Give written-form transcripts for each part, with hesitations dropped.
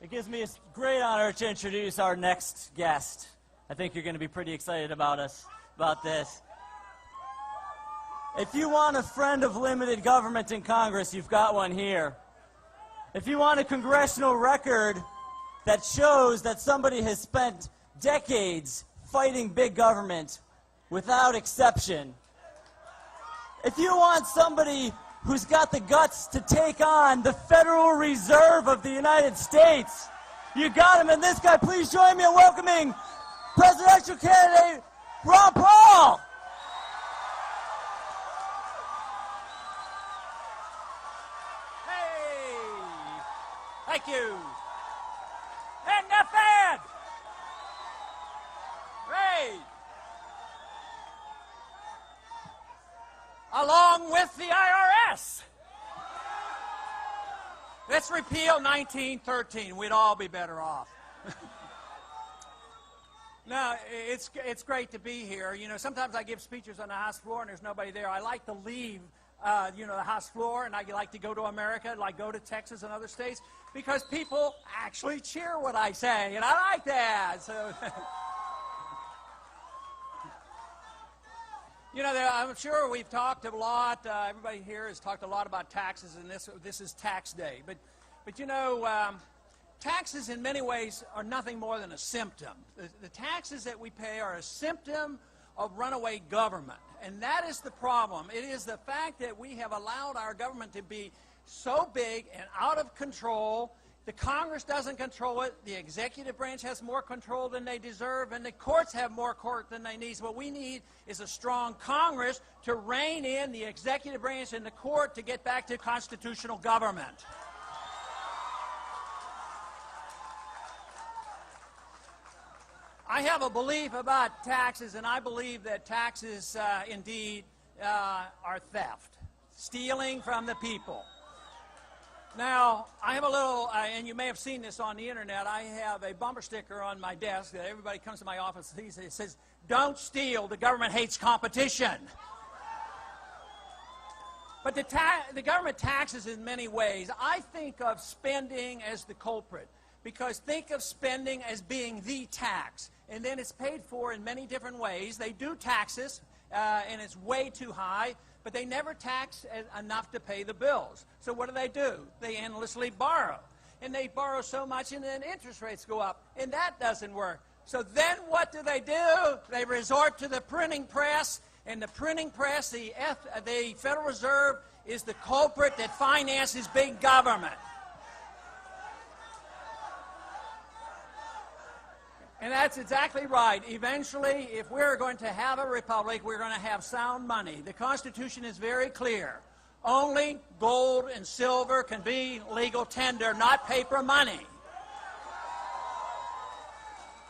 It gives me a great honor to introduce our next guest. I think you're going to be pretty excited about this. If you want a friend of limited government in Congress, you've got one here. If you want a congressional record that shows that somebody has spent decades fighting big government without exception, if you want somebody who's got the guts to take on the Federal Reserve of the United States, you got him. And this guy, please join me in welcoming presidential candidate Ron Paul. Hey, thank you. And the Fed. Great. Along with the IRS. Let's repeal 1913. We'd all be better off. No, it's great to be here. You know, sometimes I give speeches on the House floor and there's nobody there. I like to leave, the House floor, and I like to go to America, like go to Texas and other states, because people actually cheer what I say, and I like that. So. You know, I'm sure we've talked a lot, everybody here has talked a lot about taxes, and this is tax day. But you know, taxes in many ways are nothing more than a symptom. The taxes that we pay are a symptom of runaway government, and that is the problem. It is the fact that we have allowed our government to be so big and out of control. The Congress doesn't control it. The executive branch has more control than they deserve, and the courts have more court than they need. So what we need is a strong Congress to rein in the executive branch and the court to get back to constitutional government. I have a belief about taxes, and I believe that taxes indeed are theft, stealing from the people. Now, I have a little, and you may have seen this on the internet, I have a bumper sticker on my desk that everybody comes to my office and sees. It says, "Don't steal, the government hates competition." But the government taxes in many ways. I think of spending as the culprit, because think of spending as being the tax, and then it's paid for in many different ways. They do taxes, and it's way too high, but they never tax enough to pay the bills. So what do? They endlessly borrow. And they borrow so much, and then interest rates go up, and that doesn't work. So then what do? They resort to the printing press, and the printing press, the Federal Reserve, is the culprit that finances big government. And that's exactly right. Eventually, if we're going to have a republic, we're going to have sound money. The Constitution is very clear. Only gold and silver can be legal tender, not paper money.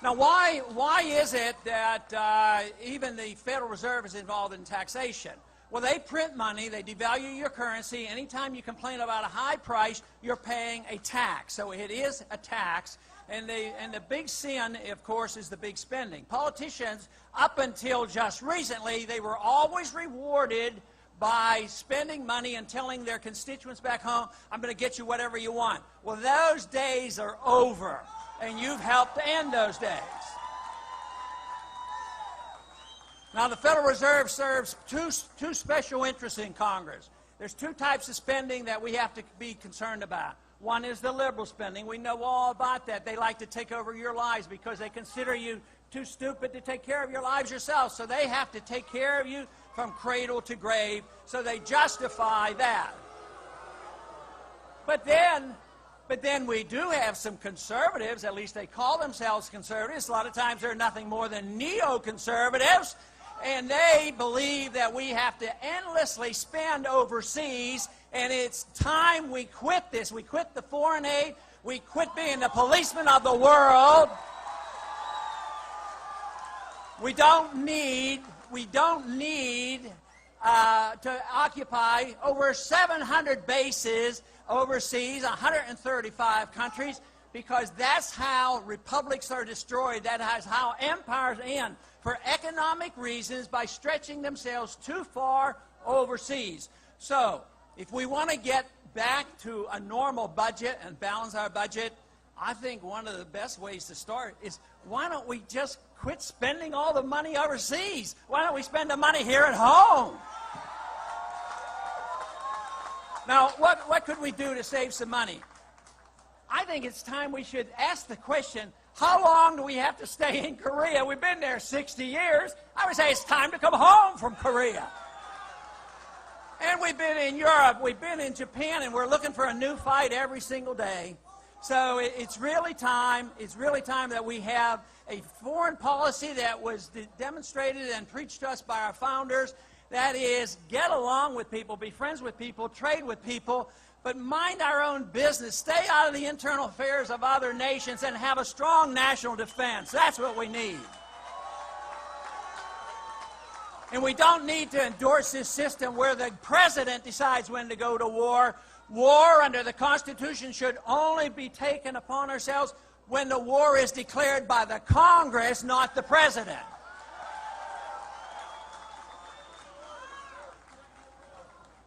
Now, why is it that even the Federal Reserve is involved in taxation? Well, they print money, they devalue your currency. Anytime you complain about a high price, you're paying a tax. So it is a tax. And the big sin, of course, is the big spending. Politicians, up until just recently, they were always rewarded by spending money and telling their constituents back home, "I'm going to get you whatever you want." Well, those days are over, and you've helped to end those days. Now, the Federal Reserve serves two special interests in Congress. There's two types of spending that we have to be concerned about. One is the liberal spending. We know all about that. They like to take over your lives because they consider you too stupid to take care of your lives yourself. So they have to take care of you from cradle to grave. So they justify that. But then we do have some conservatives, at least they call themselves conservatives. A lot of times they're nothing more than neoconservatives. And they believe that we have to endlessly spend overseas, and it's time we quit this. We quit the foreign aid. We quit being the policemen of the world. We don't need to occupy over 700 bases overseas, 135 countries, because that's how republics are destroyed. That is how empires end, for economic reasons, by stretching themselves too far overseas. So, if we want to get back to a normal budget and balance our budget, I think one of the best ways to start is, why don't we just quit spending all the money overseas? Why don't we spend the money here at home? Now, what could we do to save some money? I think it's time we should ask the question, how long do we have to stay in Korea? We've been there 60 years. I would say it's time to come home from Korea. And we've been in Europe, we've been in Japan, and we're looking for a new fight every single day. So it's really time that we have a foreign policy that was demonstrated and preached to us by our founders. That is, get along with people, be friends with people, trade with people, but mind our own business. Stay out of the internal affairs of other nations and have a strong national defense. That's what we need. And we don't need to endorse this system where the president decides when to go to war. War under the Constitution should only be taken upon ourselves when the war is declared by the Congress, not the president.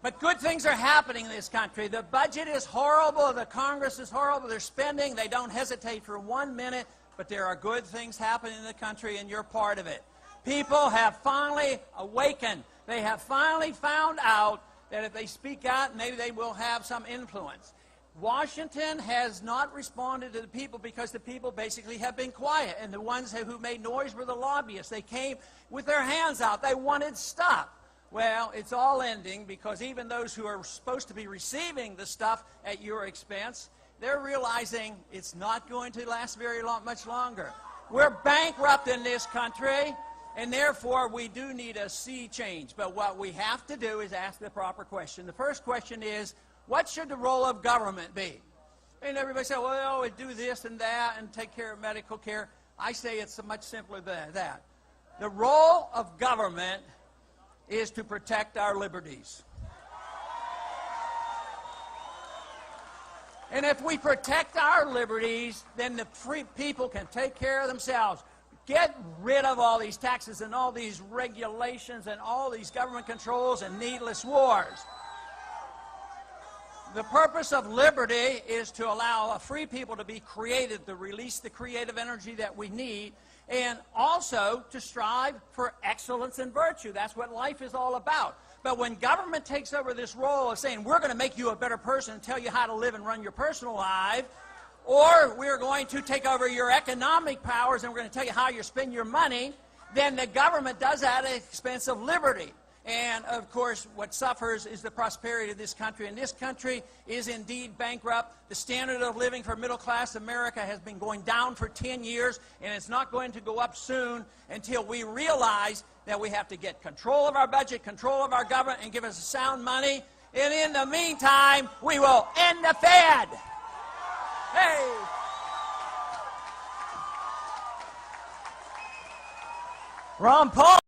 But good things are happening in this country. The budget is horrible. The Congress is horrible. They're spending. They don't hesitate for 1 minute. But there are good things happening in the country, and you're part of it. People have finally awakened. They have finally found out that if they speak out, maybe they will have some influence. Washington has not responded to the people because the people basically have been quiet. And the ones who made noise were the lobbyists. They came with their hands out. They wanted stuff. Well, it's all ending because even those who are supposed to be receiving the stuff at your expense, they're realizing it's not going to last much longer. We're bankrupt in this country, and therefore we do need a sea change. But what we have to do is ask the proper question. The first question is, what should the role of government be? And everybody says, well, we do this and that and take care of medical care. I say it's much simpler than that. The role of government is to protect our liberties. And if we protect our liberties, then the free people can take care of themselves. Get rid of all these taxes and all these regulations and all these government controls and needless wars. The purpose of liberty is to allow free people to be creative, to release the creative energy that we need, and also to strive for excellence and virtue. That's what life is all about. But when government takes over this role of saying, we're going to make you a better person and tell you how to live and run your personal life, or we're going to take over your economic powers and we're going to tell you how you spend your money, then the government does that at the expense of liberty. And, of course, what suffers is the prosperity of this country. And this country is indeed bankrupt. The standard of living for middle-class America has been going down for 10 years, and it's not going to go up soon until we realize that we have to get control of our budget, control of our government, and give us sound money. And in the meantime, we will end the Fed. Hey! Ron Paul